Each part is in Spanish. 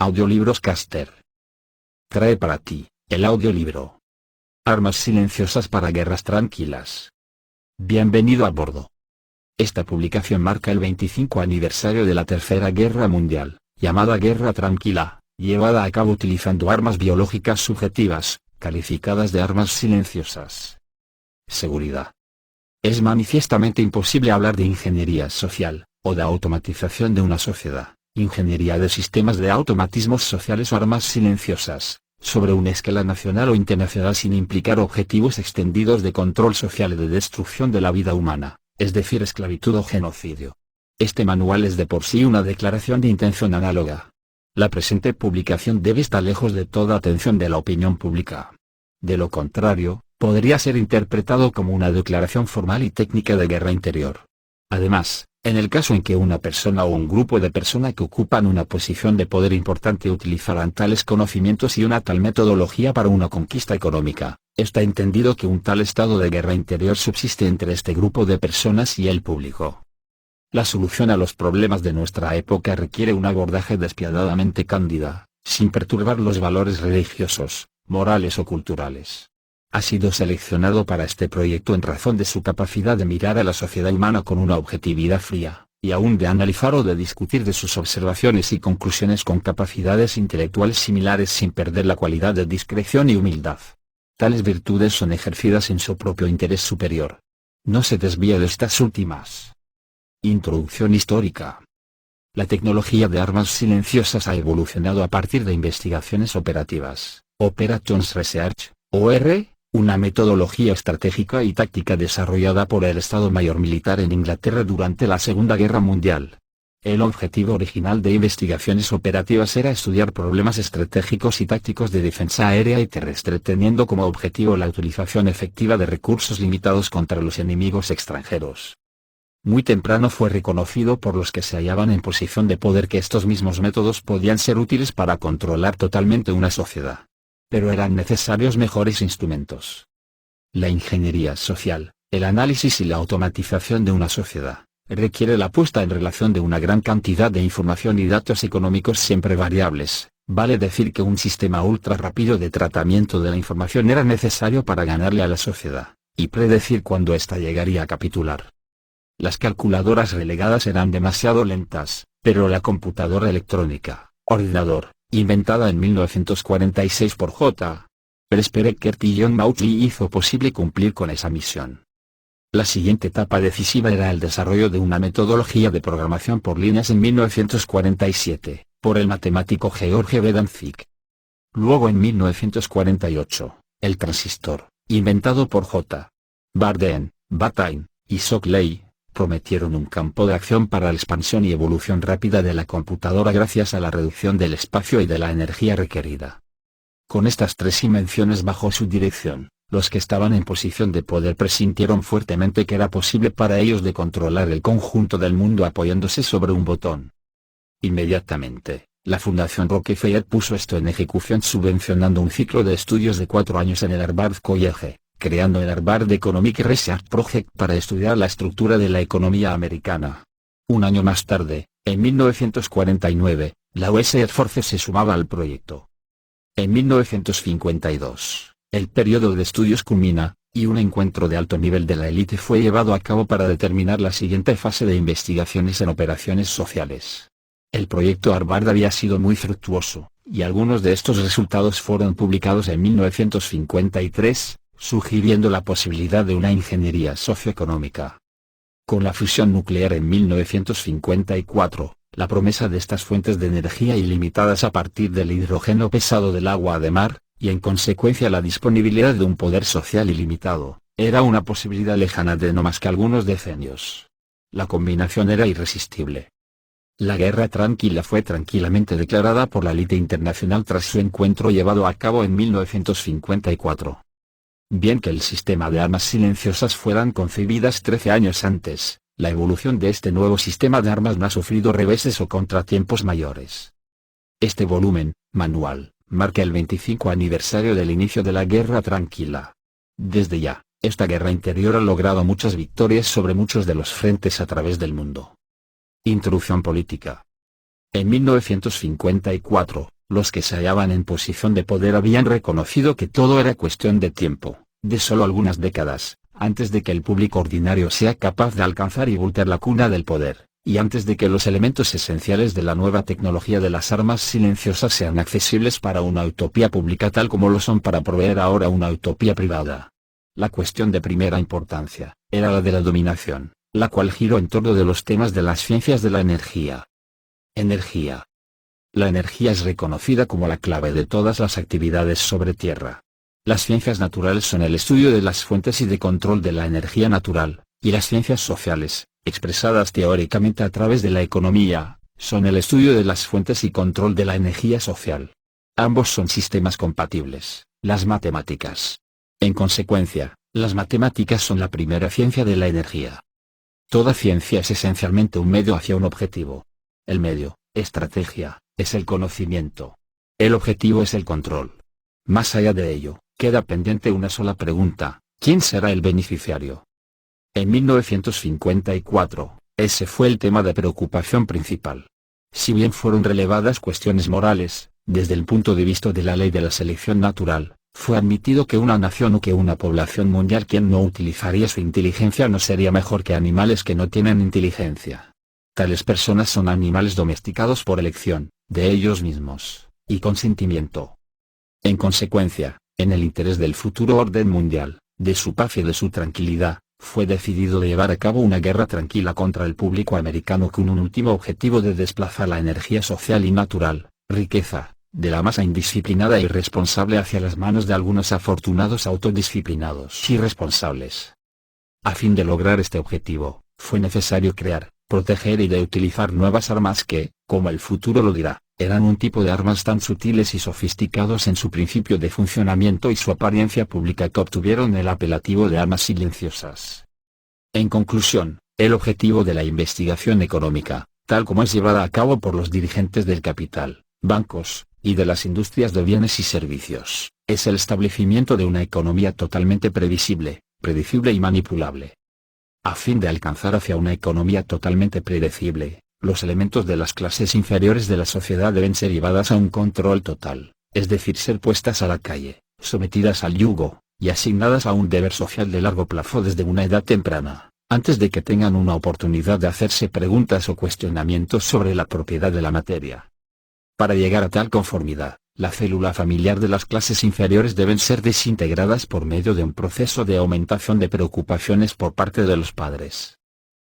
Audiolibros Caster trae para ti el audiolibro Armas silenciosas para guerras tranquilas. Bienvenido a bordo. Esta publicación marca el 25 aniversario de la Tercera Guerra Mundial, llamada Guerra Tranquila, llevada a cabo utilizando armas biológicas subjetivas, calificadas de armas silenciosas. Seguridad. Es manifiestamente imposible hablar de ingeniería social, o de automatización de una sociedad, ingeniería de sistemas de automatismos sociales o armas silenciosas, sobre una escala nacional o internacional sin implicar objetivos extendidos de control social y de destrucción de la vida humana, es decir esclavitud o genocidio. Este manual es de por sí una declaración de intención análoga. La presente publicación debe estar lejos de toda atención de la opinión pública. De lo contrario, podría ser interpretado como una declaración formal y técnica de guerra interior. Además, en el caso en que una persona o un grupo de personas que ocupan una posición de poder importante utilizaran tales conocimientos y una tal metodología para una conquista económica, está entendido que un tal estado de guerra interior subsiste entre este grupo de personas y el público. La solución a los problemas de nuestra época requiere un abordaje despiadadamente cándida, sin perturbar los valores religiosos, morales o culturales. Ha sido seleccionado para este proyecto en razón de su capacidad de mirar a la sociedad humana con una objetividad fría, y aún de analizar o de discutir de sus observaciones y conclusiones con capacidades intelectuales similares sin perder la cualidad de discreción y humildad. Tales virtudes son ejercidas en su propio interés superior. No se desvía de estas últimas. Introducción histórica. La tecnología de armas silenciosas ha evolucionado a partir de investigaciones operativas, Operations Research, OR, una metodología estratégica y táctica desarrollada por el Estado Mayor Militar en Inglaterra durante la Segunda Guerra Mundial. El objetivo original de investigaciones operativas era estudiar problemas estratégicos y tácticos de defensa aérea y terrestre teniendo como objetivo la utilización efectiva de recursos limitados contra los enemigos extranjeros. Muy temprano fue reconocido por los que se hallaban en posición de poder que estos mismos métodos podían ser útiles para controlar totalmente una sociedad. Pero eran necesarios mejores instrumentos. La ingeniería social, el análisis y la automatización de una sociedad, requiere la puesta en relación de una gran cantidad de información y datos económicos siempre variables. Vale decir que un sistema ultra rápido de tratamiento de la información era necesario para ganarle a la sociedad, y predecir cuándo ésta llegaría a capitular. Las calculadoras relegadas eran demasiado lentas, pero la computadora electrónica, ordenador, inventada en 1946 por J. Prespereckert y John Mauchly hizo posible cumplir con esa misión. La siguiente etapa decisiva era el desarrollo de una metodología de programación por líneas en 1947, por el matemático George B. Danzig. Luego en 1948, el transistor, inventado por J. Bardeen, Bataille y Shockley, prometieron un campo de acción para la expansión y evolución rápida de la computadora gracias a la reducción del espacio y de la energía requerida. Con estas tres invenciones bajo su dirección, los que estaban en posición de poder presintieron fuertemente que era posible para ellos de controlar el conjunto del mundo apoyándose sobre un botón. Inmediatamente, la Fundación Rockefeller puso esto en ejecución subvencionando un ciclo de estudios de 4 años en el Harvard College, creando el Harvard Economic Research Project para estudiar la estructura de la economía americana. Un año más tarde, en 1949, la US Air Force se sumaba al proyecto. En 1952, el periodo de estudios culmina, y un encuentro de alto nivel de la élite fue llevado a cabo para determinar la siguiente fase de investigaciones en operaciones sociales. El proyecto Harvard había sido muy fructuoso, y algunos de estos resultados fueron publicados en 1953, sugiriendo la posibilidad de una ingeniería socioeconómica. Con la fusión nuclear en 1954, la promesa de estas fuentes de energía ilimitadas a partir del hidrógeno pesado del agua de mar, y en consecuencia la disponibilidad de un poder social ilimitado, era una posibilidad lejana de no más que algunos decenios. La combinación era irresistible. La guerra tranquila fue tranquilamente declarada por la élite internacional tras su encuentro llevado a cabo en 1954. Bien que el sistema de armas silenciosas fueran concebidas 13 años antes, la evolución de este nuevo sistema de armas no ha sufrido reveses o contratiempos mayores. Este volumen, manual, marca el 25 aniversario del inicio de la Guerra Tranquila. Desde ya, esta guerra interior ha logrado muchas victorias sobre muchos de los frentes a través del mundo. Introducción política. En 1954, los que se hallaban en posición de poder habían reconocido que todo era cuestión de tiempo, de solo algunas décadas, antes de que el público ordinario sea capaz de alcanzar y voltear la cuna del poder, y antes de que los elementos esenciales de la nueva tecnología de las armas silenciosas sean accesibles para una utopía pública tal como lo son para proveer ahora una utopía privada. La cuestión de primera importancia era la de la dominación, la cual giró en torno de los temas de las ciencias de la energía. Energía. La energía es reconocida como la clave de todas las actividades sobre Tierra. Las ciencias naturales son el estudio de las fuentes y de control de la energía natural, y las ciencias sociales, expresadas teóricamente a través de la economía, son el estudio de las fuentes y control de la energía social. Ambos son sistemas compatibles, las matemáticas. En consecuencia, las matemáticas son la primera ciencia de la energía. Toda ciencia es esencialmente un medio hacia un objetivo. El medio, estrategia, es el conocimiento. El objetivo es el control. Más allá de ello, queda pendiente una sola pregunta: ¿quién será el beneficiario? En 1954, ese fue el tema de preocupación principal. Si bien fueron relevadas cuestiones morales, desde el punto de vista de la ley de la selección natural, fue admitido que una nación o que una población mundial quien no utilizaría su inteligencia no sería mejor que animales que no tienen inteligencia. Tales personas son animales domesticados por elección, de ellos mismos, y consentimiento. En consecuencia, en el interés del futuro orden mundial, de su paz y de su tranquilidad, fue decidido llevar a cabo una guerra tranquila contra el público americano con un último objetivo de desplazar la energía social y natural, riqueza, de la masa indisciplinada e irresponsable hacia las manos de algunos afortunados autodisciplinados y responsables. A fin de lograr este objetivo, fue necesario crear, proteger y de utilizar nuevas armas que, como el futuro lo dirá, eran un tipo de armas tan sutiles y sofisticados en su principio de funcionamiento y su apariencia pública que obtuvieron el apelativo de armas silenciosas. En conclusión, el objetivo de la investigación económica, tal como es llevada a cabo por los dirigentes del capital, bancos, y de las industrias de bienes y servicios, es el establecimiento de una economía totalmente previsible, predecible y manipulable. A fin de alcanzar hacia una economía totalmente predecible, los elementos de las clases inferiores de la sociedad deben ser llevadas a un control total, es decir, ser puestas a la calle, sometidas al yugo, y asignadas a un deber social de largo plazo desde una edad temprana, antes de que tengan una oportunidad de hacerse preguntas o cuestionamientos sobre la propiedad de la materia. Para llegar a tal conformidad, la célula familiar de las clases inferiores deben ser desintegradas por medio de un proceso de aumentación de preocupaciones por parte de los padres.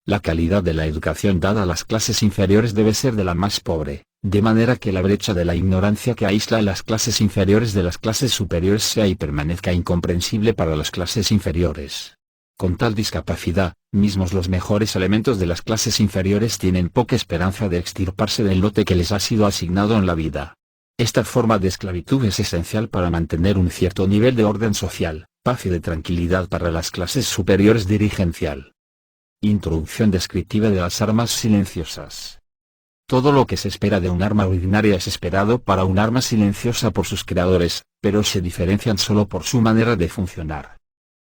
La calidad de la educación dada a las clases inferiores debe ser de la más pobre, de manera que la brecha de la ignorancia que aísla a las clases inferiores de las clases superiores sea y permanezca incomprensible para las clases inferiores. Con tal discapacidad, mismos los mejores elementos de las clases inferiores tienen poca esperanza de extirparse del lote que les ha sido asignado en la vida. Esta forma de esclavitud es esencial para mantener un cierto nivel de orden social, paz y de tranquilidad para las clases superiores dirigencial. Introducción descriptiva de las armas silenciosas. Todo lo que se espera de un arma ordinaria es esperado para un arma silenciosa por sus creadores, pero se diferencian solo por su manera de funcionar.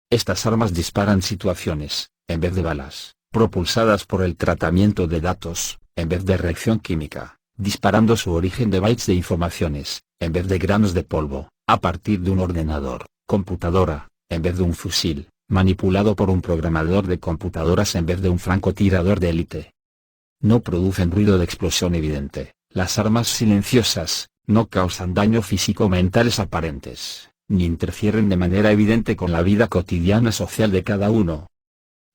Estas armas disparan situaciones, en vez de balas, propulsadas por el tratamiento de datos, en vez de reacción química, disparando su origen de bytes de informaciones, en vez de granos de polvo, a partir de un ordenador, computadora, en vez de un fusil, manipulado por un programador de computadoras en vez de un francotirador de élite. No producen ruido de explosión evidente, las armas silenciosas, no causan daño físico o mentales aparentes, ni interfieren de manera evidente con la vida cotidiana social de cada uno.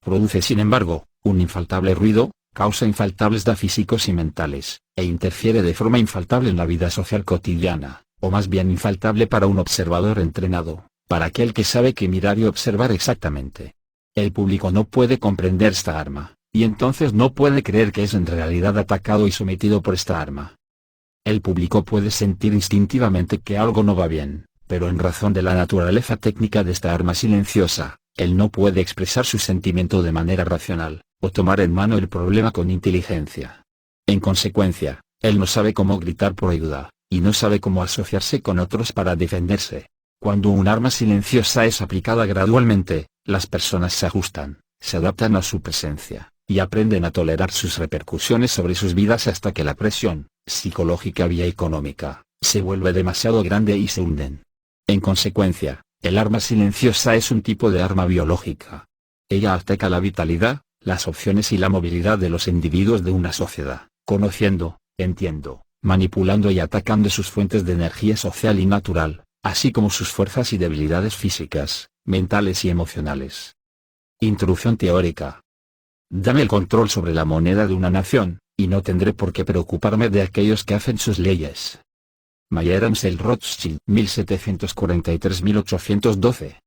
Produce sin embargo, un infaltable ruido, causa infaltables daños físicos y mentales, e interfiere de forma infaltable en la vida social cotidiana, o más bien infaltable para un observador entrenado, para aquel que sabe qué mirar y observar exactamente. El público no puede comprender esta arma, y entonces no puede creer que es en realidad atacado y sometido por esta arma. El público puede sentir instintivamente que algo no va bien, pero en razón de la naturaleza técnica de esta arma silenciosa, él no puede expresar su sentimiento de manera racional, o tomar en mano el problema con inteligencia. En consecuencia, él no sabe cómo gritar por ayuda, y no sabe cómo asociarse con otros para defenderse. Cuando un arma silenciosa es aplicada gradualmente, las personas se ajustan, se adaptan a su presencia, y aprenden a tolerar sus repercusiones sobre sus vidas hasta que la presión, psicológica y económica, se vuelve demasiado grande y se hunden. En consecuencia, el arma silenciosa es un tipo de arma biológica. Ella ataca la vitalidad, las opciones y la movilidad de los individuos de una sociedad, conociendo, entiendo, manipulando y atacando sus fuentes de energía social y natural, así como sus fuerzas y debilidades físicas, mentales y emocionales. Introducción teórica. Dame el control sobre la moneda de una nación, y no tendré por qué preocuparme de aquellos que hacen sus leyes. Mayer Amschel Rothschild, 1743-1812.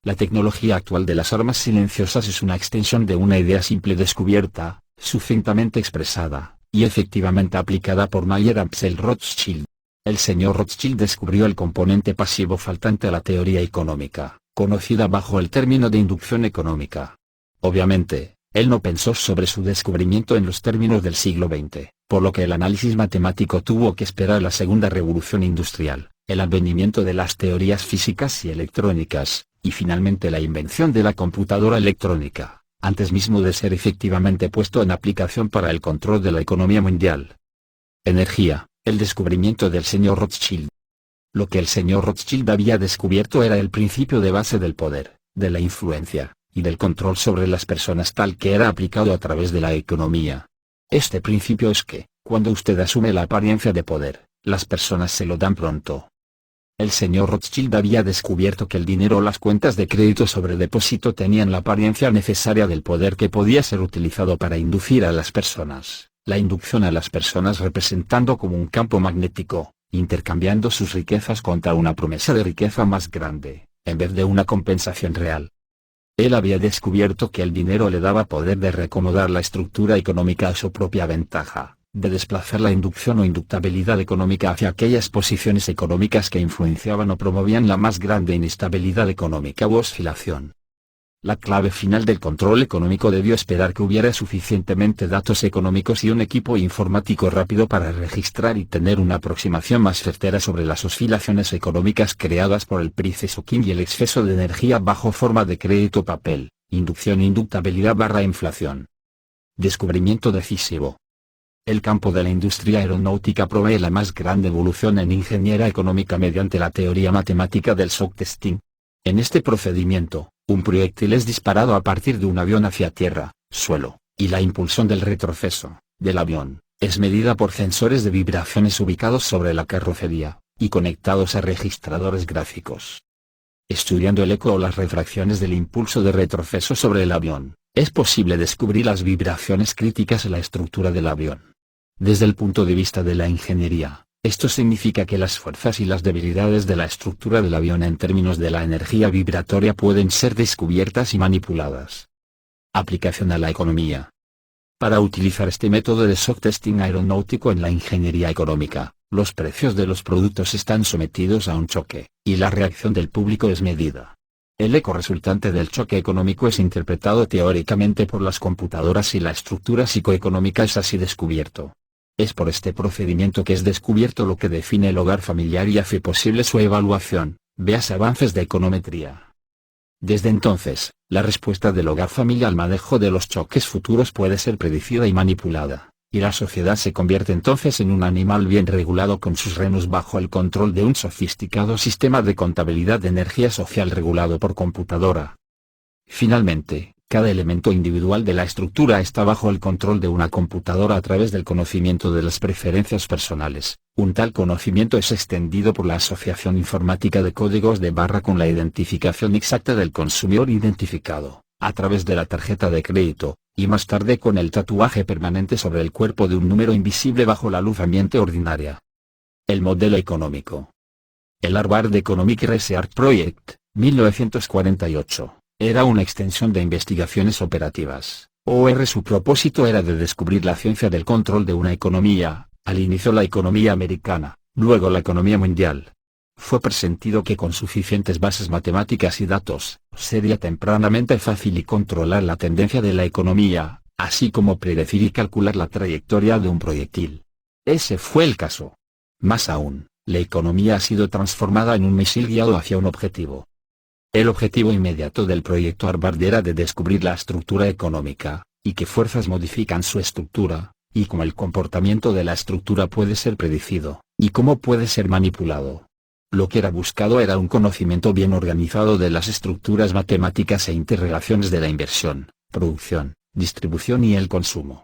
La tecnología actual de las armas silenciosas es una extensión de una idea simple descubierta, sucintamente expresada, y efectivamente aplicada por Mayer Amschel Rothschild. El señor Rothschild descubrió el componente pasivo faltante a la teoría económica, conocida bajo el término de inducción económica. Obviamente, él no pensó sobre su descubrimiento en los términos del siglo XX, por lo que el análisis matemático tuvo que esperar la segunda revolución industrial, el advenimiento de las teorías físicas y electrónicas, y finalmente la invención de la computadora electrónica, antes mismo de ser efectivamente puesto en aplicación para el control de la economía mundial. Energía, el descubrimiento del señor Rothschild. Lo que el señor Rothschild había descubierto era el principio de base del poder, de la influencia, y del control sobre las personas tal que era aplicado a través de la economía. Este principio es que, cuando usted asume la apariencia de poder, las personas se lo dan pronto. El señor Rothschild había descubierto que el dinero o las cuentas de crédito sobre depósito tenían la apariencia necesaria del poder que podía ser utilizado para inducir a las personas, la inducción a las personas representando como un campo magnético, intercambiando sus riquezas contra una promesa de riqueza más grande, en vez de una compensación real. Él había descubierto que el dinero le daba poder de reacomodar la estructura económica a su propia ventaja, de desplazar la inducción o inductabilidad económica hacia aquellas posiciones económicas que influenciaban o promovían la más grande inestabilidad económica u oscilación. La clave final del control económico debió esperar que hubiera suficientemente datos económicos y un equipo informático rápido para registrar y tener una aproximación más certera sobre las oscilaciones económicas creadas por el price shocking y el exceso de energía bajo forma de crédito papel, inducción e inductabilidad / inflación. Descubrimiento decisivo. El campo de la industria aeronáutica provee la más grande evolución en ingeniería económica mediante la teoría matemática del shock testing. En este procedimiento, un proyectil es disparado a partir de un avión hacia tierra, suelo, y la impulsión del retroceso, del avión, es medida por sensores de vibraciones ubicados sobre la carrocería, y conectados a registradores gráficos. Estudiando el eco o las refracciones del impulso de retroceso sobre el avión, es posible descubrir las vibraciones críticas en la estructura del avión. Desde el punto de vista de la ingeniería, esto significa que las fuerzas y las debilidades de la estructura del avión en términos de la energía vibratoria pueden ser descubiertas y manipuladas. Aplicación a la economía. Para utilizar este método de shock testing aeronáutico en la ingeniería económica, los precios de los productos están sometidos a un choque, y la reacción del público es medida. El eco resultante del choque económico es interpretado teóricamente por las computadoras y la estructura psicoeconómica es así descubierto. Es por este procedimiento que es descubierto lo que define el hogar familiar y hace posible su evaluación, véase avances de econometría. Desde entonces, la respuesta del hogar familiar al manejo de los choques futuros puede ser predecida y manipulada, y la sociedad se convierte entonces en un animal bien regulado con sus renos bajo el control de un sofisticado sistema de contabilidad de energía social regulado por computadora. Finalmente, cada elemento individual de la estructura está bajo el control de una computadora a través del conocimiento de las preferencias personales. Un tal conocimiento es extendido por la asociación informática de códigos de barra con la identificación exacta del consumidor identificado, a través de la tarjeta de crédito, y más tarde con el tatuaje permanente sobre el cuerpo de un número invisible bajo la luz ambiente ordinaria. El modelo económico. El Harvard Economic Research Project, 1948. Era una extensión de investigaciones operativas, OR. Su propósito era de descubrir la ciencia del control de una economía, al inicio la economía americana, luego la economía mundial. Fue presentido que con suficientes bases matemáticas y datos, sería tempranamente fácil y controlar la tendencia de la economía, así como predecir y calcular la trayectoria de un proyectil. Ese fue el caso. Más aún, la economía ha sido transformada en un misil guiado hacia un objetivo. El objetivo inmediato del proyecto Harvard era de descubrir la estructura económica, y qué fuerzas modifican su estructura, y cómo el comportamiento de la estructura puede ser predecido, ¿Y cómo puede ser manipulado? Lo que era buscado era un conocimiento bien organizado de las estructuras matemáticas e interrelaciones de la inversión, producción, distribución y el consumo.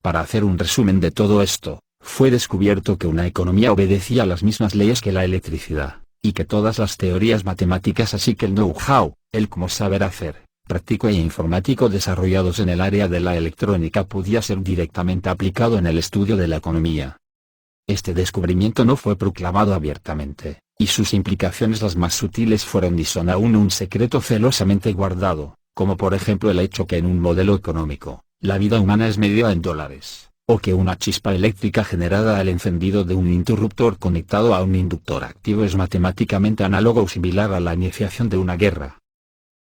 Para hacer un resumen de todo esto, fue descubierto que una economía obedecía las mismas leyes que la electricidad, y que todas las teorías matemáticas así que el know-how, el cómo saber hacer, práctico e informático desarrollados en el área de la electrónica podía ser directamente aplicado en el estudio de la economía. Este descubrimiento no fue proclamado abiertamente, y sus implicaciones las más sutiles fueron y son aún un secreto celosamente guardado, como por ejemplo el hecho que en un modelo económico, la vida humana es medida en dólares, o que una chispa eléctrica generada al encendido de un interruptor conectado a un inductor activo es matemáticamente análogo o similar a la iniciación de una guerra.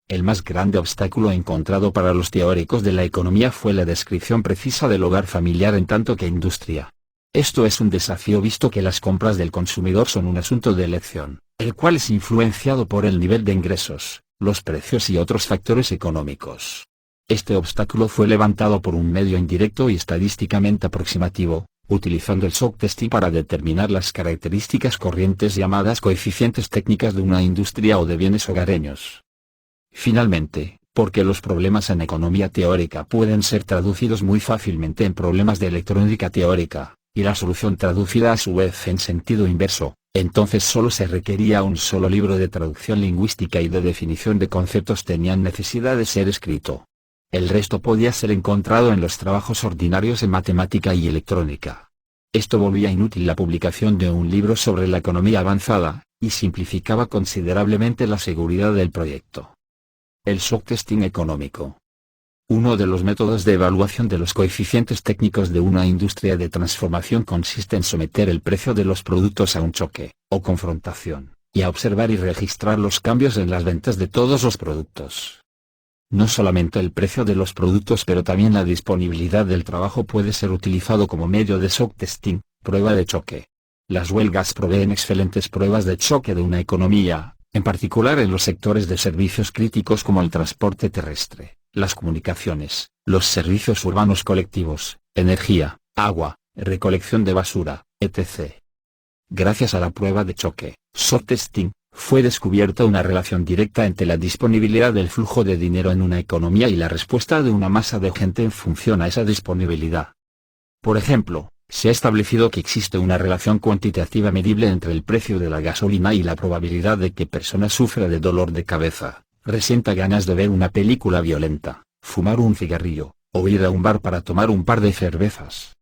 El más grande obstáculo encontrado para los teóricos de la economía fue la descripción precisa del hogar familiar en tanto que industria. Esto es un desafío visto que las compras del consumidor son un asunto de elección, el cual es influenciado por el nivel de ingresos, los precios y otros factores económicos. Este obstáculo fue levantado por un medio indirecto y estadísticamente aproximativo, utilizando el shock testing para determinar las características corrientes llamadas coeficientes técnicas de una industria o de bienes hogareños. Finalmente, porque los problemas en economía teórica pueden ser traducidos muy fácilmente en problemas de electrónica teórica, y la solución traducida a su vez en sentido inverso, entonces solo se requería un solo libro de traducción lingüística y de definición de conceptos tenían necesidad de ser escrito. El resto podía ser encontrado en los trabajos ordinarios en matemática y electrónica. Esto volvía inútil la publicación de un libro sobre la economía avanzada, y simplificaba considerablemente la seguridad del proyecto. El shock testing económico. Uno de los métodos de evaluación de los coeficientes técnicos de una industria de transformación consiste en someter el precio de los productos a un choque, o confrontación, y a observar y registrar los cambios en las ventas de todos los productos. No solamente el precio de los productos pero también la disponibilidad del trabajo puede ser utilizado como medio de shock testing, prueba de choque. Las huelgas proveen excelentes pruebas de choque de una economía, en particular en los sectores de servicios críticos como el transporte terrestre, las comunicaciones, los servicios urbanos colectivos, energía, agua, recolección de basura, etc. Gracias a la prueba de choque, shock testing, fue descubierta una relación directa entre la disponibilidad del flujo de dinero en una economía y la respuesta de una masa de gente en función a esa disponibilidad. Por ejemplo, se ha establecido que existe una relación cuantitativa medible entre el precio de la gasolina y la probabilidad de que persona sufra de dolor de cabeza, resienta ganas de ver una película violenta, fumar un cigarrillo, o ir a un bar para tomar un par de cervezas.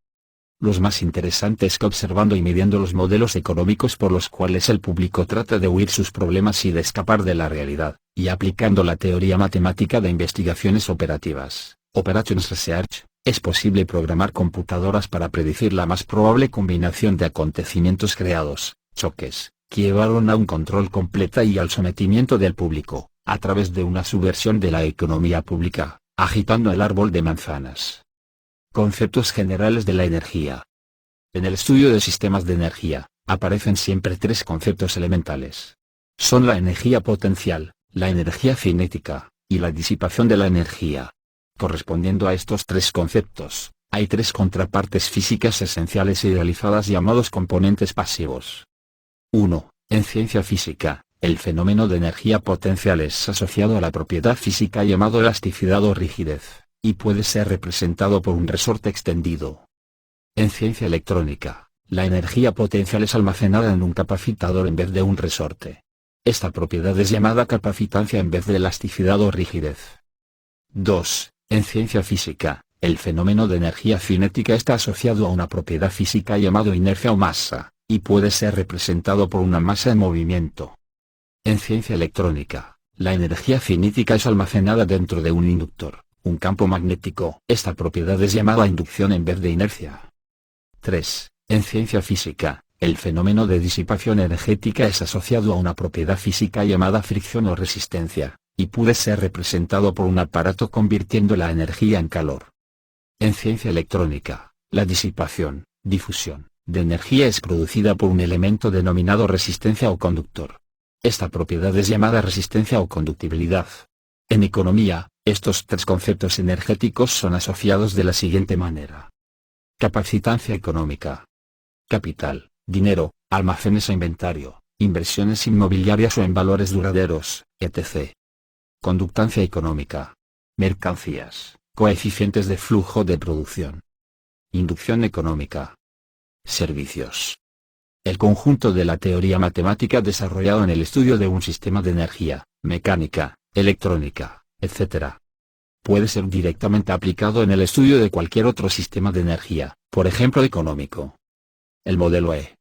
Los más interesantes que observando y midiendo los modelos económicos por los cuales el público trata de huir sus problemas y de escapar de la realidad, y aplicando la teoría matemática de investigaciones operativas, Operations Research, es posible programar computadoras para predecir la más probable combinación de acontecimientos creados, choques, que llevaron a un control completa y al sometimiento del público, a través de una subversión de la economía pública, agitando el árbol de manzanas. Conceptos generales de la energía. En el estudio de sistemas de energía, aparecen siempre tres conceptos elementales. Son la energía potencial, la energía cinética, y la disipación de la energía. Correspondiendo a estos tres conceptos, hay tres contrapartes físicas esenciales idealizadas llamados componentes pasivos. 1. En ciencia física, el fenómeno de energía potencial es asociado a la propiedad física llamado elasticidad o rigidez, y puede ser representado por un resorte extendido. En ciencia electrónica, la energía potencial es almacenada en un capacitador en vez de un resorte. Esta propiedad es llamada capacitancia en vez de elasticidad o rigidez. 2. En ciencia física, el fenómeno de energía cinética está asociado a una propiedad física llamado inercia o masa, y puede ser representado por una masa en movimiento. En ciencia electrónica, la energía cinética es almacenada dentro de un inductor, un campo magnético. Esta propiedad es llamada inducción en vez de inercia. 3. En ciencia física, el fenómeno de disipación energética es asociado a una propiedad física llamada fricción o resistencia, y puede ser representado por un aparato convirtiendo la energía en calor. En ciencia electrónica, la disipación, difusión, de energía es producida por un elemento denominado resistencia o conductor. Esta propiedad es llamada resistencia o conductibilidad. En economía, estos tres conceptos energéticos son asociados de la siguiente manera. Capacitancia económica. Capital, dinero, almacenes e inventario, inversiones inmobiliarias o en valores duraderos, etc. Conductancia económica. Mercancías, coeficientes de flujo de producción. Inducción económica. Servicios. El conjunto de la teoría matemática desarrollado en el estudio de un sistema de energía, mecánica, electrónica, etc. Puede ser directamente aplicado en el estudio de cualquier otro sistema de energía, por ejemplo económico. El modelo E.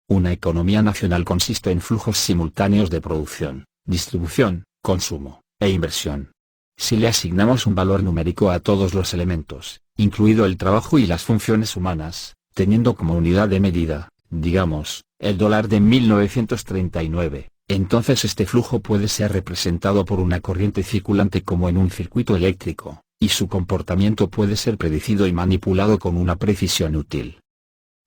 Una economía nacional consiste en flujos simultáneos de producción, distribución, consumo, e inversión. Si le asignamos un valor numérico a todos los elementos, incluido el trabajo y las funciones humanas, teniendo como unidad de medida, digamos, el dólar de 1939, entonces este flujo puede ser representado por una corriente circulante como en un circuito eléctrico, y su comportamiento puede ser predecido y manipulado con una precisión útil.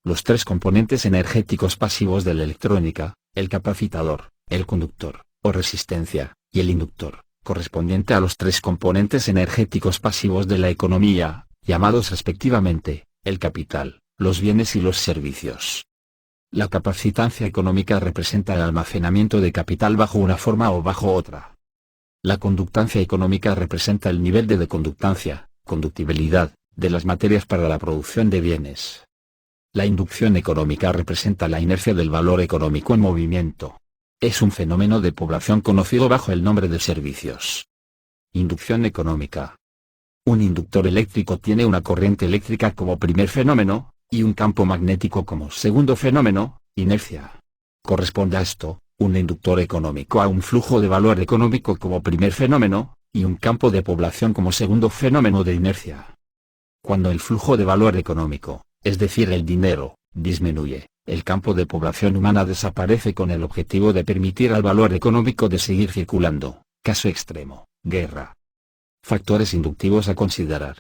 Los tres componentes energéticos pasivos de la electrónica, el capacitador, el conductor, o resistencia, y el inductor, correspondiente a los tres componentes energéticos pasivos de la economía, llamados respectivamente, el capital, los bienes y los servicios. La capacitancia económica representa el almacenamiento de capital bajo una forma o bajo otra. La conductancia económica representa el nivel de conductancia, conductibilidad, de las materias para la producción de bienes. La inducción económica representa la inercia del valor económico en movimiento. Es un fenómeno de población conocido bajo el nombre de servicios. Inducción económica. Un inductor eléctrico tiene una corriente eléctrica como primer fenómeno, y un campo magnético como segundo fenómeno, inercia. Corresponde a esto, un inductor económico a un flujo de valor económico como primer fenómeno, y un campo de población como segundo fenómeno de inercia. Cuando el flujo de valor económico, es decir el dinero, disminuye, el campo de población humana desaparece con el objetivo de permitir al valor económico de seguir circulando. Caso extremo, guerra. Factores inductivos a considerar.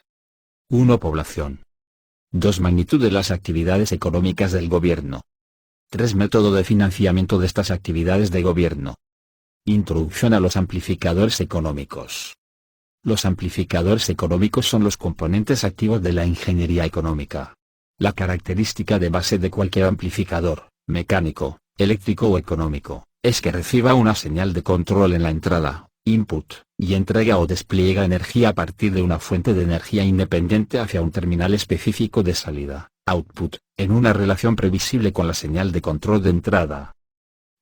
1. Población. 2. Magnitud de las actividades económicas del gobierno. 3. Método de financiamiento de estas actividades de gobierno. Introducción a los amplificadores económicos. Los amplificadores económicos son los componentes activos de la ingeniería económica. La característica de base de cualquier amplificador, mecánico, eléctrico o económico, es que reciba una señal de control en la entrada, input, y entrega o despliega energía a partir de una fuente de energía independiente hacia un terminal específico de salida, output, en una relación previsible con la señal de control de entrada.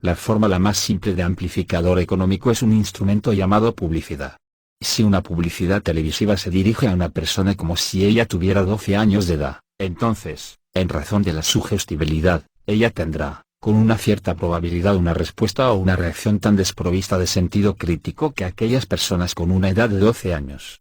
La fórmula más simple de amplificador económico es un instrumento llamado publicidad. Si una publicidad televisiva se dirige a una persona como si ella tuviera 12 años de edad, entonces, en razón de la sugestibilidad, ella tendrá, con una cierta probabilidad, una respuesta o una reacción tan desprovista de sentido crítico que aquellas personas con una edad de 12 años.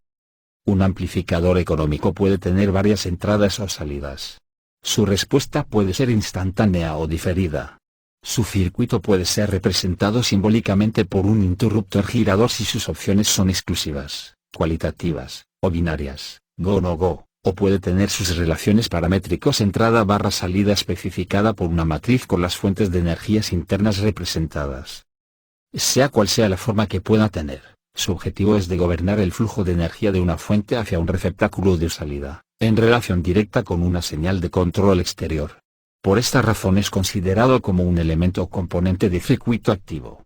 Un amplificador económico puede tener varias entradas o salidas. Su respuesta puede ser instantánea o diferida. Su circuito puede ser representado simbólicamente por un interruptor girador si sus opciones son exclusivas, cualitativas, o binarias, go no go, o puede tener sus relaciones paramétricos entrada/salida especificada por una matriz con las fuentes de energías internas representadas. Sea cual sea la forma que pueda tener, su objetivo es de gobernar el flujo de energía de una fuente hacia un receptáculo de salida, en relación directa con una señal de control exterior. Por esta razón es considerado como un elemento o componente de circuito activo.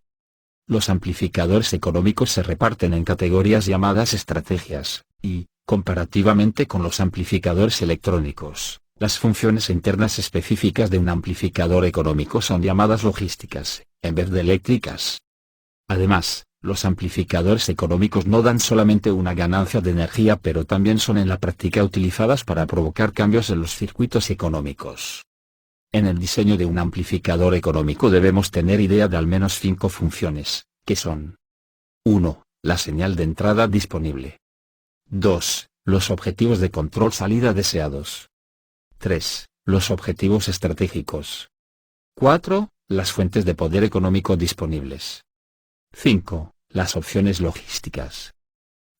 Los amplificadores económicos se reparten en categorías llamadas estrategias, y, comparativamente con los amplificadores electrónicos, las funciones internas específicas de un amplificador económico son llamadas logísticas, en vez de eléctricas. Además, los amplificadores económicos no dan solamente una ganancia de energía, pero también son en la práctica utilizadas para provocar cambios en los circuitos económicos. En el diseño de un amplificador económico debemos tener idea de al menos 5 funciones, que son: 1. La señal de entrada disponible. 2. Los objetivos de control salida deseados. 3. Los objetivos estratégicos. 4. Las fuentes de poder económico disponibles. 5. Las opciones logísticas.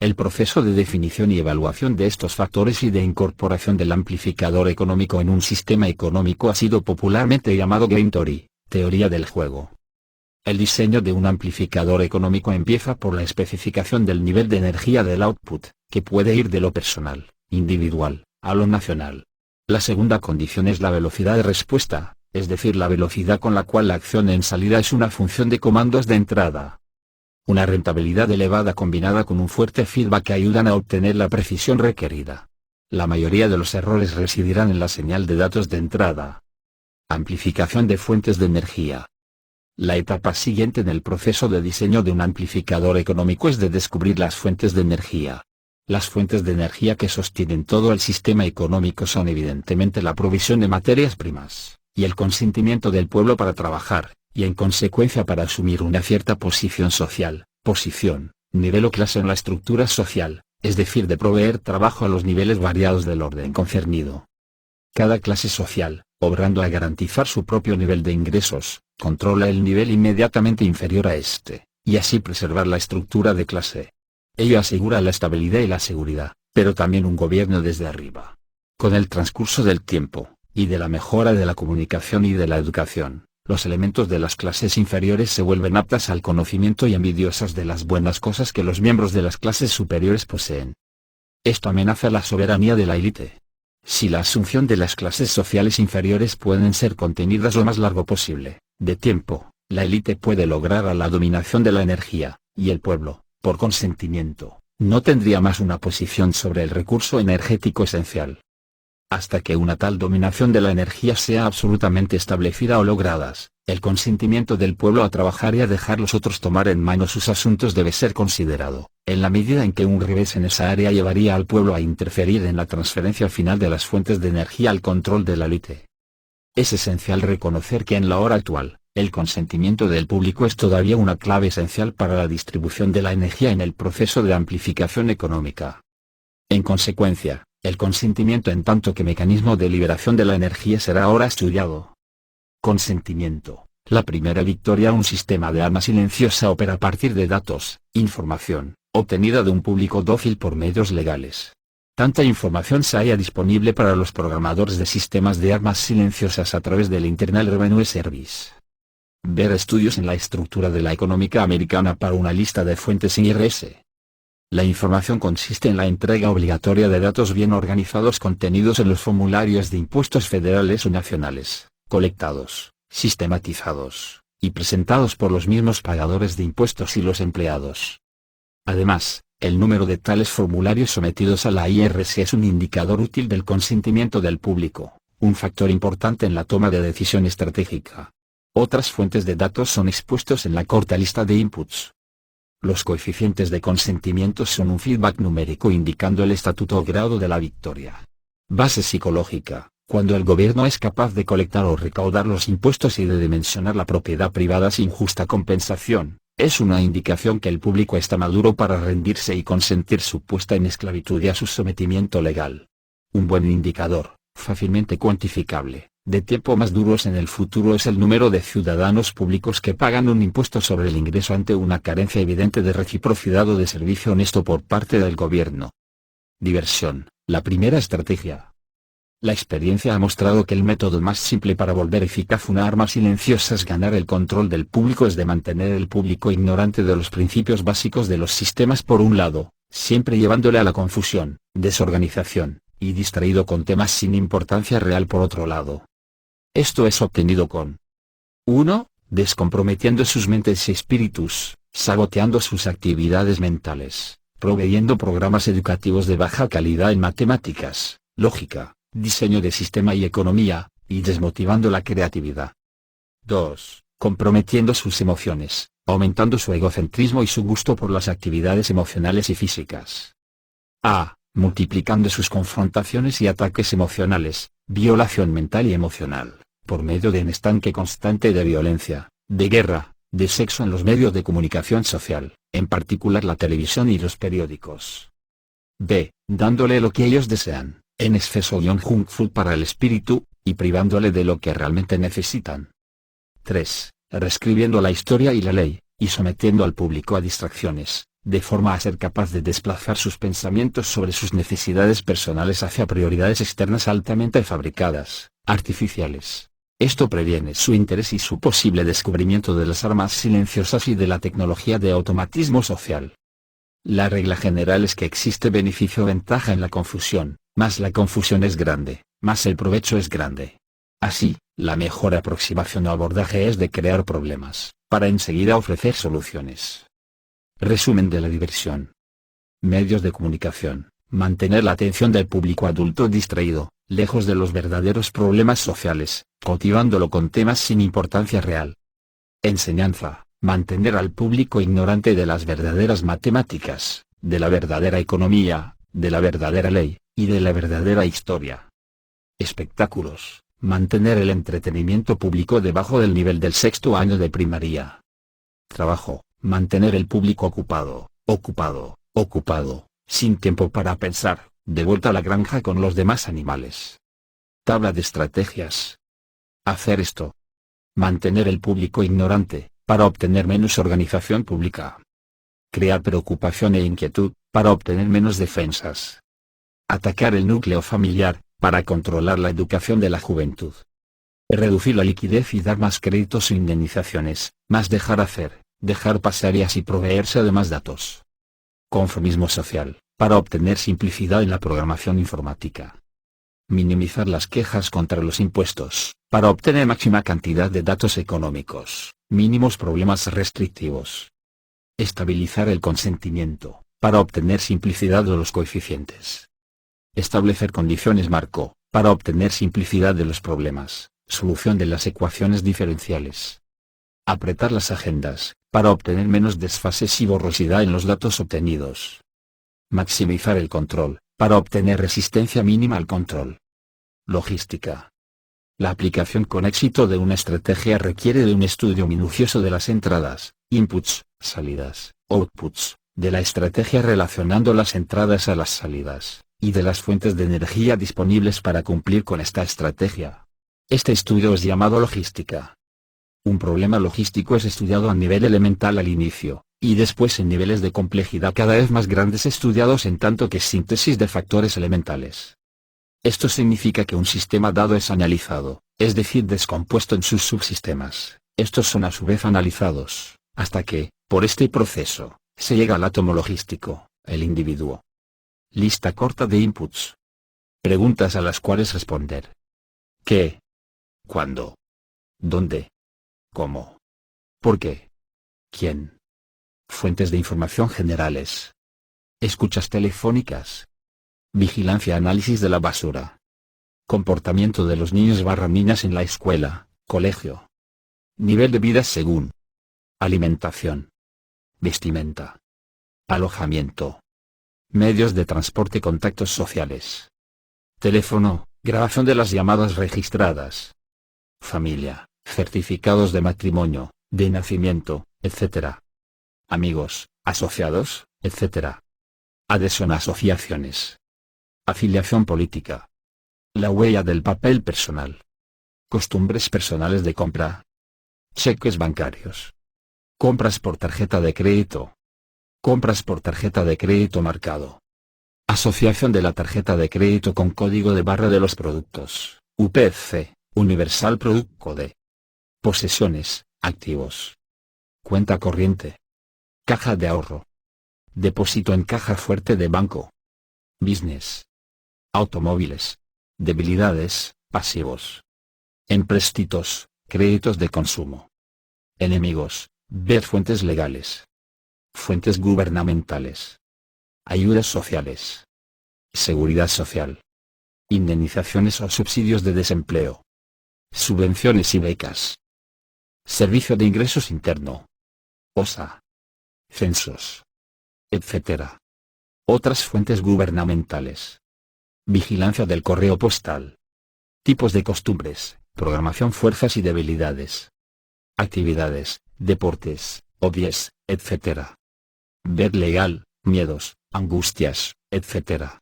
El proceso de definición y evaluación de estos factores y de incorporación del amplificador económico en un sistema económico ha sido popularmente llamado Game Theory, teoría del juego. El diseño de un amplificador económico empieza por la especificación del nivel de energía del output, que puede ir de lo personal, individual, a lo nacional. La segunda condición es la velocidad de respuesta, es decir la velocidad con la cual la acción en salida es una función de comandos de entrada. Una rentabilidad elevada combinada con un fuerte feedback ayudan a obtener la precisión requerida. La mayoría de los errores residirán en la señal de datos de entrada. Amplificación de fuentes de energía. La etapa siguiente en el proceso de diseño de un amplificador económico es de descubrir las fuentes de energía. Las fuentes de energía que sostienen todo el sistema económico son evidentemente la provisión de materias primas, y el consentimiento del pueblo para trabajar, y en consecuencia para asumir una cierta posición social, nivel o clase en la estructura social, es decir de proveer trabajo a los niveles variados del orden concernido. Cada clase social, obrando a garantizar su propio nivel de ingresos, controla el nivel inmediatamente inferior a este, y así preservar la estructura de clase. Ello asegura la estabilidad y la seguridad, pero también un gobierno desde arriba. Con el transcurso del tiempo, y de la mejora de la comunicación y de la educación, los elementos de las clases inferiores se vuelven aptas al conocimiento y envidiosas de las buenas cosas que los miembros de las clases superiores poseen. Esto amenaza la soberanía de la élite. Si la asunción de las clases sociales inferiores pueden ser contenidas lo más largo posible, de tiempo, la élite puede lograr a la dominación de la energía, y el pueblo, por consentimiento, no tendría más una posición sobre el recurso energético esencial. Hasta que una tal dominación de la energía sea absolutamente establecida o logradas, el consentimiento del pueblo a trabajar y a dejar los otros tomar en mano sus asuntos debe ser considerado, en la medida en que un revés en esa área llevaría al pueblo a interferir en la transferencia final de las fuentes de energía al control de la élite. Es esencial reconocer que en la hora actual, el consentimiento del público es todavía una clave esencial para la distribución de la energía en el proceso de amplificación económica. En consecuencia, el consentimiento en tanto que mecanismo de liberación de la energía será ahora estudiado. Consentimiento. La primera victoria. Un sistema de arma silenciosa opera a partir de datos, información, obtenida de un público dócil por medios legales. Tanta información se halla disponible para los programadores de sistemas de armas silenciosas a través del Internal Revenue Service. Ver estudios en la estructura de la económica americana para una lista de fuentes IRS. La información consiste en la entrega obligatoria de datos bien organizados contenidos en los formularios de impuestos federales o nacionales, colectados, sistematizados, y presentados por los mismos pagadores de impuestos y los empleados. Además, el número de tales formularios sometidos a la IRS es un indicador útil del consentimiento del público, un factor importante en la toma de decisión estratégica. Otras fuentes de datos son expuestos en la corta lista de inputs. Los coeficientes de consentimiento son un feedback numérico indicando el estatuto o grado de la victoria. Base psicológica. Cuando el gobierno es capaz de colectar o recaudar los impuestos y de dimensionar la propiedad privada sin justa compensación, es una indicación que el público está maduro para rendirse y consentir su puesta en esclavitud y a su sometimiento legal. Un buen indicador, fácilmente cuantificable, de tiempo más duros en el futuro es el número de ciudadanos públicos que pagan un impuesto sobre el ingreso ante una carencia evidente de reciprocidad o de servicio honesto por parte del gobierno. Diversión. La primera estrategia. La experiencia ha mostrado que el método más simple para volver eficaz una arma silenciosa es ganar el control del público, es de mantener el público ignorante de los principios básicos de los sistemas por un lado, siempre llevándole a la confusión, desorganización, y distraído con temas sin importancia real por otro lado. Esto es obtenido con 1. Descomprometiendo sus mentes y espíritus, saboteando sus actividades mentales, proveyendo programas educativos de baja calidad en matemáticas, lógica, diseño de sistema y economía, y desmotivando la creatividad. 2. Comprometiendo sus emociones, aumentando su egocentrismo y su gusto por las actividades emocionales y físicas. A. Multiplicando sus confrontaciones y ataques emocionales, violación mental y emocional, por medio de un estanque constante de violencia, de guerra, de sexo en los medios de comunicación social, en particular la televisión y los periódicos. B. Dándole lo que ellos desean, en exceso junk food para el espíritu, y privándole de lo que realmente necesitan. 3. Reescribiendo la historia y la ley, y sometiendo al público a distracciones, de forma a ser capaz de desplazar sus pensamientos sobre sus necesidades personales hacia prioridades externas altamente fabricadas, artificiales. Esto previene su interés y su posible descubrimiento de las armas silenciosas y de la tecnología de automatismo social. La regla general es que existe beneficio o ventaja en la confusión, más la confusión es grande, más el provecho es grande. Así, la mejor aproximación o abordaje es de crear problemas, para enseguida ofrecer soluciones. Resumen de la diversión. Medios de comunicación: mantener la atención del público adulto distraído, lejos de los verdaderos problemas sociales, cautivándolo con temas sin importancia real. Enseñanza: mantener al público ignorante de las verdaderas matemáticas, de la verdadera economía, de la verdadera ley, y de la verdadera historia. Espectáculos: mantener el entretenimiento público debajo del nivel del sexto año de primaria. Trabajo: mantener el público ocupado, sin tiempo para pensar, de vuelta a la granja con los demás animales. Tabla de estrategias. Hacer esto: mantener el público ignorante, para obtener menos organización pública. Crear preocupación e inquietud, para obtener menos defensas. Atacar el núcleo familiar, para controlar la educación de la juventud. Reducir la liquidez y dar más créditos o indemnizaciones, más dejar hacer, dejar pasar y así proveerse de más datos. Conformismo social, para obtener simplicidad en la programación informática. Minimizar las quejas contra los impuestos, para obtener máxima cantidad de datos económicos, mínimos problemas restrictivos. Estabilizar el consentimiento, para obtener simplicidad de los coeficientes. Establecer condiciones marco, para obtener simplicidad de los problemas, solución de las ecuaciones diferenciales. Apretar las agendas, para obtener menos desfases y borrosidad en los datos obtenidos. Maximizar el control, para obtener resistencia mínima al control. Logística. La aplicación con éxito de una estrategia requiere de un estudio minucioso de las entradas, inputs, salidas, outputs, de la estrategia relacionando las entradas a las salidas, y de las fuentes de energía disponibles para cumplir con esta estrategia. Este estudio es llamado logística. Un problema logístico es estudiado a nivel elemental al inicio, y después en niveles de complejidad cada vez más grandes estudiados en tanto que es síntesis de factores elementales. Esto significa que un sistema dado es analizado, es decir descompuesto en sus subsistemas. Estos son a su vez analizados, hasta que, por este proceso, se llega al átomo logístico, el individuo. Lista corta de inputs. Preguntas a las cuales responder. ¿Qué? ¿Cuándo? ¿Dónde? ¿Cómo? ¿Por qué? ¿Quién? Fuentes de información generales. Escuchas telefónicas. Vigilancia, análisis de la basura. Comportamiento de los niños/niñas en la escuela, colegio. Nivel de vida según. Alimentación. Vestimenta. Alojamiento. Medios de transporte, contactos sociales. Teléfono, grabación de las llamadas registradas. Familia, certificados de matrimonio, de nacimiento, etc. Amigos, asociados, etc. Adhesión a asociaciones. Afiliación política. La huella del papel personal. Costumbres personales de compra. Cheques bancarios. Compras por tarjeta de crédito. Compras por tarjeta de crédito marcado. Asociación de la tarjeta de crédito con código de barra de los productos, UPC, Universal Product Code. Posesiones, activos. Cuenta corriente. Caja de ahorro. Depósito en caja fuerte de banco. Business. Automóviles. Debilidades, pasivos. Empréstitos, créditos de consumo. Enemigos, ver fuentes legales. Fuentes gubernamentales. Ayudas sociales. Seguridad social. Indemnizaciones o subsidios de desempleo. Subvenciones y becas. Servicio de Ingresos Interno. OSA. Censos. Etc. Otras fuentes gubernamentales. Vigilancia del correo postal. Tipos de costumbres, programación, fuerzas y debilidades. Actividades, deportes, hobbies, etc. Ver legal, miedos, angustias, etc.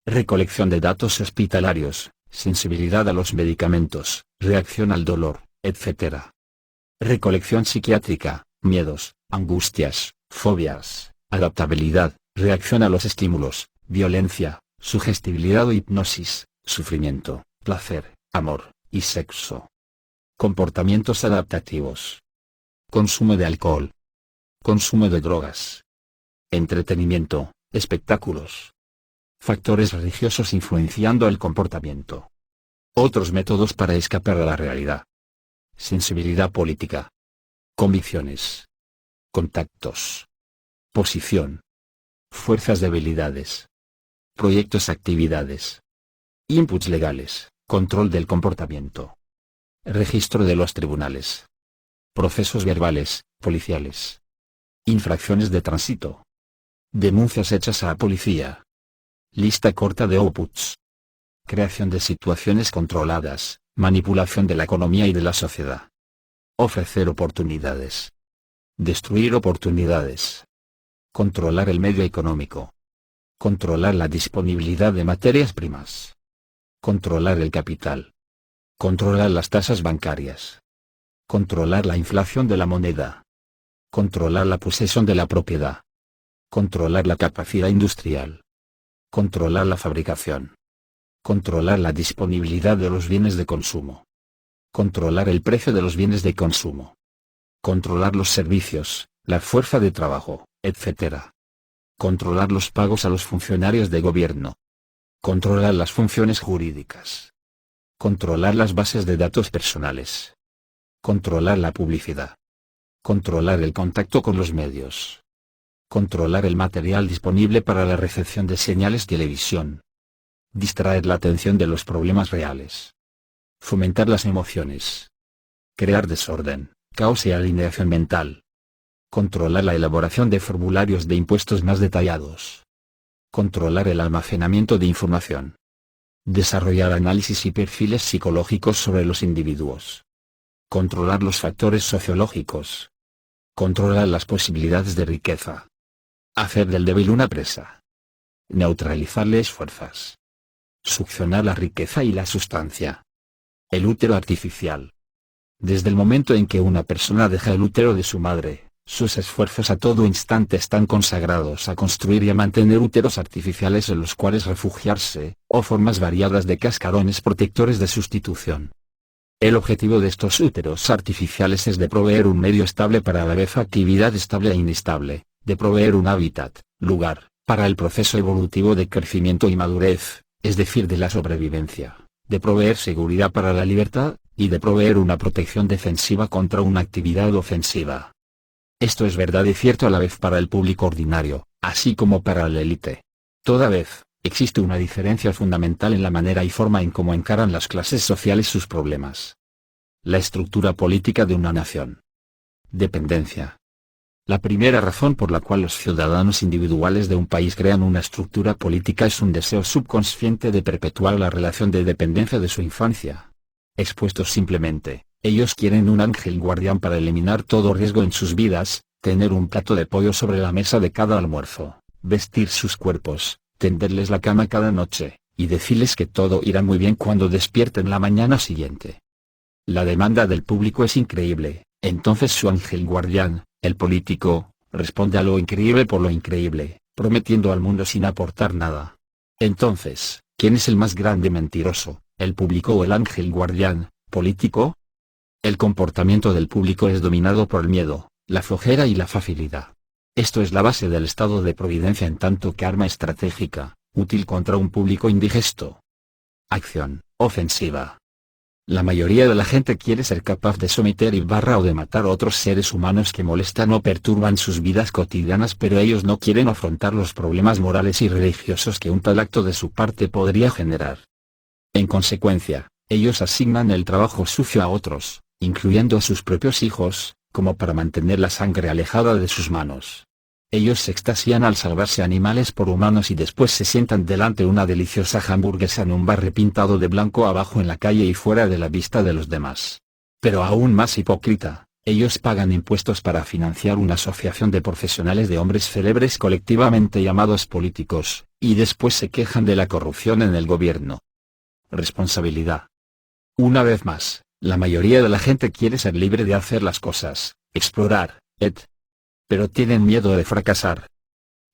Recolección de datos hospitalarios, sensibilidad a los medicamentos, reacción al dolor, etc. Recolección psiquiátrica, miedos, angustias, fobias, adaptabilidad, reacción a los estímulos, violencia, sugestibilidad o hipnosis, sufrimiento, placer, amor, y sexo. Comportamientos adaptativos. Consumo de alcohol. Consumo de drogas. Entretenimiento, espectáculos. Factores religiosos influenciando el comportamiento. Otros métodos para escapar a la realidad. Sensibilidad política. Convicciones. Contactos. Posición. Fuerzas, debilidades. Proyectos, actividades. Inputs legales, control del comportamiento. Registro de los tribunales. Procesos verbales, policiales. Infracciones de tránsito. Denuncias hechas a policía. Lista corta de outputs. Creación de situaciones controladas, manipulación de la economía y de la sociedad. Ofrecer oportunidades. Destruir oportunidades. Controlar el medio económico. Controlar la disponibilidad de materias primas. Controlar el capital. Controlar las tasas bancarias. Controlar la inflación de la moneda. Controlar la posesión de la propiedad. Controlar la capacidad industrial. Controlar la fabricación. Controlar la disponibilidad de los bienes de consumo. Controlar el precio de los bienes de consumo. Controlar los servicios, la fuerza de trabajo, etc. Controlar los pagos a los funcionarios de gobierno. Controlar las funciones jurídicas. Controlar las bases de datos personales. Controlar la publicidad. Controlar el contacto con los medios. Controlar el material disponible para la recepción de señales de televisión. Distraer la atención de los problemas reales. Fomentar las emociones. Crear desorden, caos y alineación mental. Controlar la elaboración de formularios de impuestos más detallados. Controlar el almacenamiento de información. Desarrollar análisis y perfiles psicológicos sobre los individuos. Controlar los factores sociológicos. Controlar las posibilidades de riqueza. Hacer del débil una presa. Neutralizarles fuerzas. Succionar la riqueza y la sustancia. El útero artificial. Desde el momento en que una persona deja el útero de su madre, sus esfuerzos a todo instante están consagrados a construir y a mantener úteros artificiales en los cuales refugiarse, o formas variadas de cascarones protectores de sustitución. El objetivo de estos úteros artificiales es de proveer un medio estable para la vez actividad estable e inestable, de proveer un hábitat, lugar, para el proceso evolutivo de crecimiento y madurez, es decir, de la sobrevivencia, de proveer seguridad para la libertad, y de proveer una protección defensiva contra una actividad ofensiva. Esto es verdad y cierto a la vez para el público ordinario, así como para la élite. Toda vez, existe una diferencia fundamental en la manera y forma en cómo encaran las clases sociales sus problemas. La estructura política de una nación. Dependencia. La primera razón por la cual los ciudadanos individuales de un país crean una estructura política es un deseo subconsciente de perpetuar la relación de dependencia de su infancia. Expuesto simplemente, ellos quieren un ángel guardián para eliminar todo riesgo en sus vidas, tener un plato de pollo sobre la mesa de cada almuerzo, vestir sus cuerpos, tenderles la cama cada noche, y decirles que todo irá muy bien cuando despierten la mañana siguiente. La demanda del público es increíble, entonces su ángel guardián, el político, responde a lo increíble por lo increíble, prometiendo al mundo sin aportar nada. Entonces, ¿quién es el más grande mentiroso, el público o el ángel guardián, político? El comportamiento del público es dominado por el miedo, la flojera y la facilidad. Esto es la base del estado de providencia en tanto que arma estratégica, útil contra un público indigesto. Acción, ofensiva. La mayoría de la gente quiere ser capaz de someter o de matar a otros seres humanos que molestan o perturban sus vidas cotidianas, pero ellos no quieren afrontar los problemas morales y religiosos que un tal acto de su parte podría generar. En consecuencia, ellos asignan el trabajo sucio a otros, incluyendo a sus propios hijos, como para mantener la sangre alejada de sus manos. Ellos se extasían al salvarse animales por humanos y después se sientan delante de una deliciosa hamburguesa en un bar repintado de blanco abajo en la calle y fuera de la vista de los demás. Pero aún más hipócrita, ellos pagan impuestos para financiar una asociación de profesionales de hombres célebres colectivamente llamados políticos, y después se quejan de la corrupción en el gobierno. Responsabilidad. Una vez más, la mayoría de la gente quiere ser libre de hacer las cosas, explorar, etc. Pero tienen miedo de fracasar.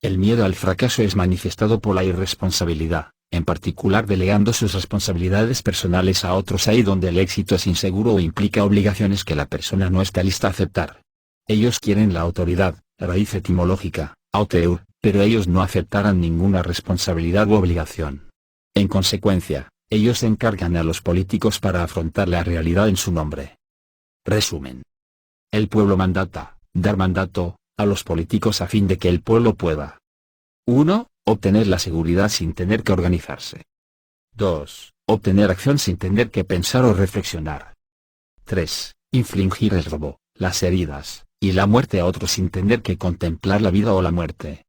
El miedo al fracaso es manifestado por la irresponsabilidad, en particular delegando sus responsabilidades personales a otros ahí donde el éxito es inseguro o implica obligaciones que la persona no está lista a aceptar. Ellos quieren la autoridad, raíz etimológica, auteur, pero ellos no aceptarán ninguna responsabilidad u obligación. En consecuencia, Ellos encargan a los políticos para afrontar la realidad en su nombre. Resumen. El pueblo dar mandato, a los políticos a fin de que el pueblo pueda 1. Obtener la seguridad sin tener que organizarse. 2. Obtener acción sin tener que pensar o reflexionar. 3. Infligir el robo, las heridas, y la muerte a otros sin tener que contemplar la vida o la muerte.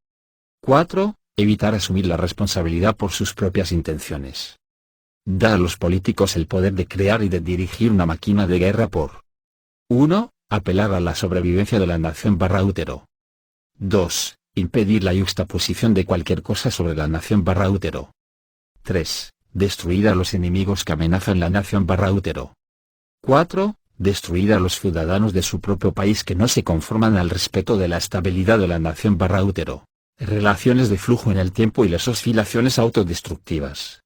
4. Evitar asumir la responsabilidad por sus propias intenciones. Dar a los políticos el poder de crear y de dirigir una máquina de guerra por 1. Apelar a la sobrevivencia de la nación/útero. 2. Impedir la yuxtaposición de cualquier cosa sobre la nación/útero. 3. Destruir a los enemigos que amenazan la nación/útero. 4. Destruir a los ciudadanos de su propio país que no se conforman al respeto de la estabilidad de la nación/útero. Relaciones de flujo en el tiempo y las oscilaciones autodestructivas.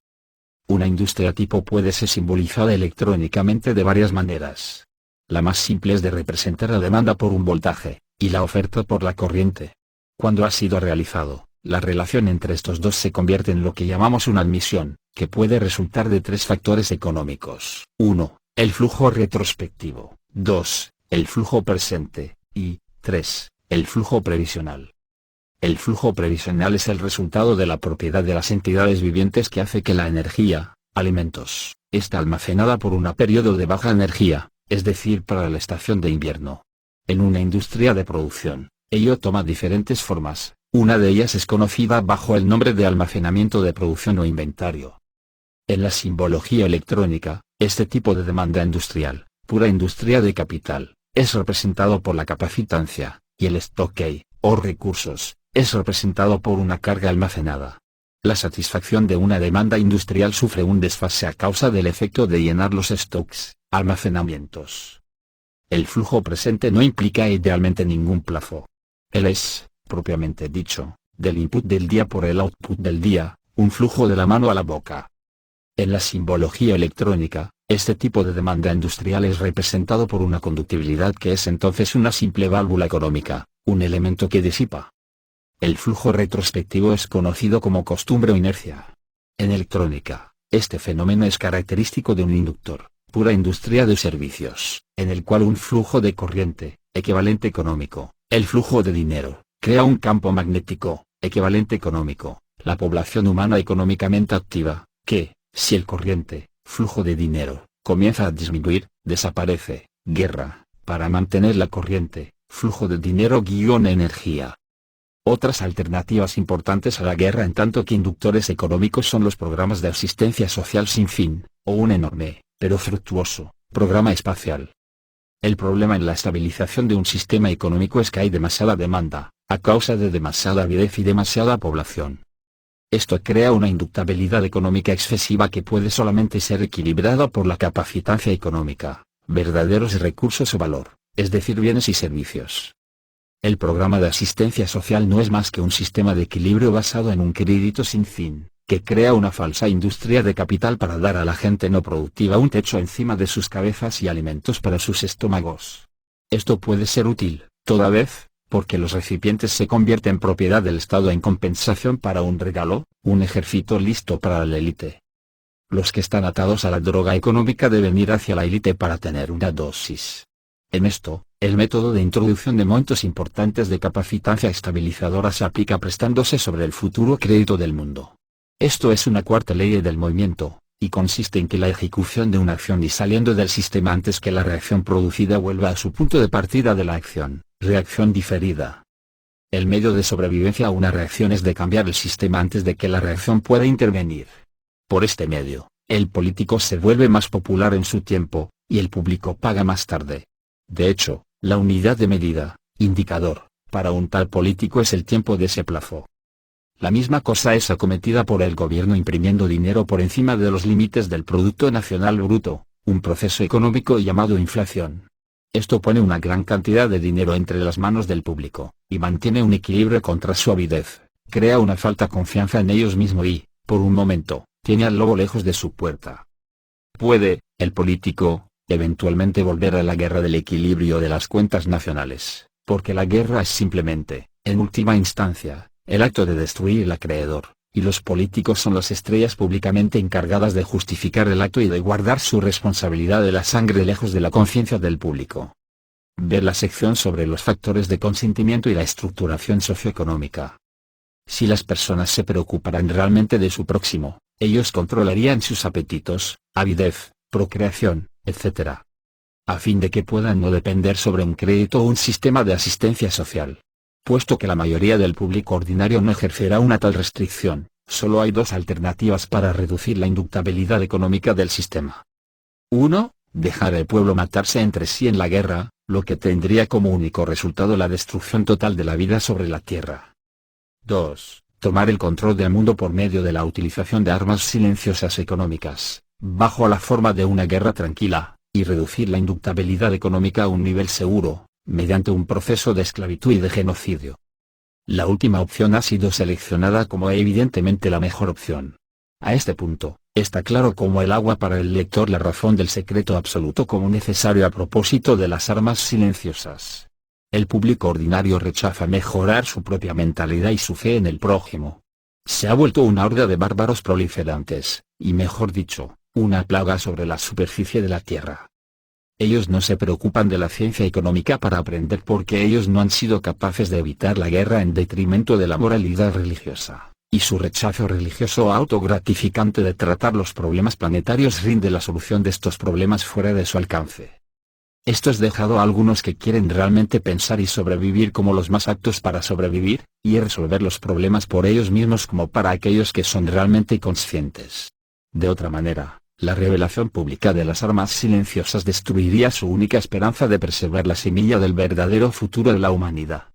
Una industria tipo puede ser simbolizada electrónicamente de varias maneras. La más simple es de representar la demanda por un voltaje, y la oferta por la corriente. Cuando ha sido realizado, la relación entre estos dos se convierte en lo que llamamos una admisión, que puede resultar de 3 factores económicos. 1. El flujo retrospectivo. 2. El flujo presente. Y 3. El flujo previsional. El flujo previsional es el resultado de la propiedad de las entidades vivientes que hace que la energía, alimentos, esté almacenada por un periodo de baja energía, es decir para la estación de invierno. En una industria de producción, ello toma diferentes formas, una de ellas es conocida bajo el nombre de almacenamiento de producción o inventario. En la simbología electrónica, este tipo de demanda industrial, pura industria de capital, es representado por la capacitancia, y el stock, o recursos, es representado por una carga almacenada. La satisfacción de una demanda industrial sufre un desfase a causa del efecto de llenar los stocks, almacenamientos. El flujo presente no implica idealmente ningún plazo. Él es, propiamente dicho, del input del día por el output del día, un flujo de la mano a la boca. En la simbología electrónica, este tipo de demanda industrial es representado por una conductibilidad que es entonces una simple válvula económica, un elemento que disipa. El flujo retrospectivo es conocido como costumbre o inercia. En electrónica, este fenómeno es característico de un inductor, pura industria de servicios, en el cual un flujo de corriente, equivalente económico, el flujo de dinero, crea un campo magnético, equivalente económico, la población humana económicamente activa, que, si el corriente, flujo de dinero, comienza a disminuir, desaparece, guerra, para mantener la corriente, flujo de dinero-energía. Otras alternativas importantes a la guerra en tanto que inductores económicos son los programas de asistencia social sin fin, o un enorme, pero fructuoso, programa espacial. El problema en la estabilización de un sistema económico es que hay demasiada demanda, a causa de demasiada avidez y demasiada población. Esto crea una inductabilidad económica excesiva que puede solamente ser equilibrada por la capacitancia económica, verdaderos recursos o valor, es decir bienes y servicios. El programa de asistencia social no es más que un sistema de equilibrio basado en un crédito sin fin, que crea una falsa industria de capital para dar a la gente no productiva un techo encima de sus cabezas y alimentos para sus estómagos. Esto puede ser útil, toda vez, porque los recipientes se convierten en propiedad del Estado en compensación para un regalo, un ejército listo para la élite. Los que están atados a la droga económica deben ir hacia la élite para tener una dosis. En esto, el método de introducción de montos importantes de capacitancia estabilizadora se aplica prestándose sobre el futuro crédito del mundo. Esto es una cuarta ley del movimiento, y consiste en que la ejecución de una acción y saliendo del sistema antes que la reacción producida vuelva a su punto de partida de la acción, reacción diferida. El medio de sobrevivencia a una reacción es de cambiar el sistema antes de que la reacción pueda intervenir. Por este medio, el político se vuelve más popular en su tiempo, y el público paga más tarde. De hecho, la unidad de medida, indicador, para un tal político es el tiempo de ese plazo. La misma cosa es acometida por el gobierno imprimiendo dinero por encima de los límites del Producto Nacional Bruto, un proceso económico llamado inflación. Esto pone una gran cantidad de dinero entre las manos del público, y mantiene un equilibrio contra su avidez, crea una falta confianza en ellos mismos y, por un momento, tiene al lobo lejos de su puerta. Puede, el político, eventualmente volver a la guerra del equilibrio de las cuentas nacionales, porque la guerra es simplemente, en última instancia, el acto de destruir el acreedor, y los políticos son las estrellas públicamente encargadas de justificar el acto y de guardar su responsabilidad de la sangre lejos de la conciencia del público. Ver la sección sobre los factores de consentimiento y la estructuración socioeconómica. Si las personas se preocuparan realmente de su próximo, ellos controlarían sus apetitos, avidez, procreación, etc. A fin de que puedan no depender sobre un crédito o un sistema de asistencia social. Puesto que la mayoría del público ordinario no ejercerá una tal restricción, solo hay dos alternativas para reducir la inductabilidad económica del sistema. 1. Dejar al pueblo matarse entre sí en la guerra, lo que tendría como único resultado la destrucción total de la vida sobre la tierra. 2. Tomar el control del mundo por medio de la utilización de armas silenciosas económicas, bajo la forma de una guerra tranquila, y reducir la inductabilidad económica a un nivel seguro, mediante un proceso de esclavitud y de genocidio. La última opción ha sido seleccionada como evidentemente la mejor opción. A este punto, está claro como el agua para el lector la razón del secreto absoluto como necesario a propósito de las armas silenciosas. El público ordinario rechaza mejorar su propia mentalidad y su fe en el prójimo. Se ha vuelto una horda de bárbaros proliferantes, y mejor dicho, una plaga sobre la superficie de la tierra. Ellos no se preocupan de la ciencia económica para aprender porque ellos no han sido capaces de evitar la guerra en detrimento de la moralidad religiosa, y su rechazo religioso autogratificante de tratar los problemas planetarios rinde la solución de estos problemas fuera de su alcance. Esto es dejado a algunos que quieren realmente pensar y sobrevivir como los más aptos para sobrevivir, y resolver los problemas por ellos mismos como para aquellos que son realmente conscientes. De otra manera, la revelación pública de las armas silenciosas destruiría su única esperanza de preservar la semilla del verdadero futuro de la humanidad.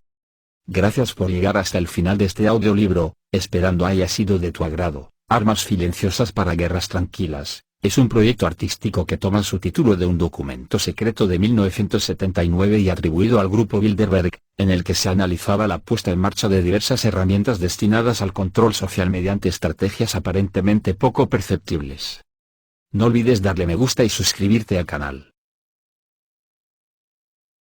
Gracias por llegar hasta el final de este audiolibro, esperando haya sido de tu agrado. Armas silenciosas para guerras tranquilas. Es un proyecto artístico que toma su título de un documento secreto de 1979 y atribuido al grupo Bilderberg, en el que se analizaba la puesta en marcha de diversas herramientas destinadas al control social mediante estrategias aparentemente poco perceptibles. No olvides darle me gusta y suscribirte al canal.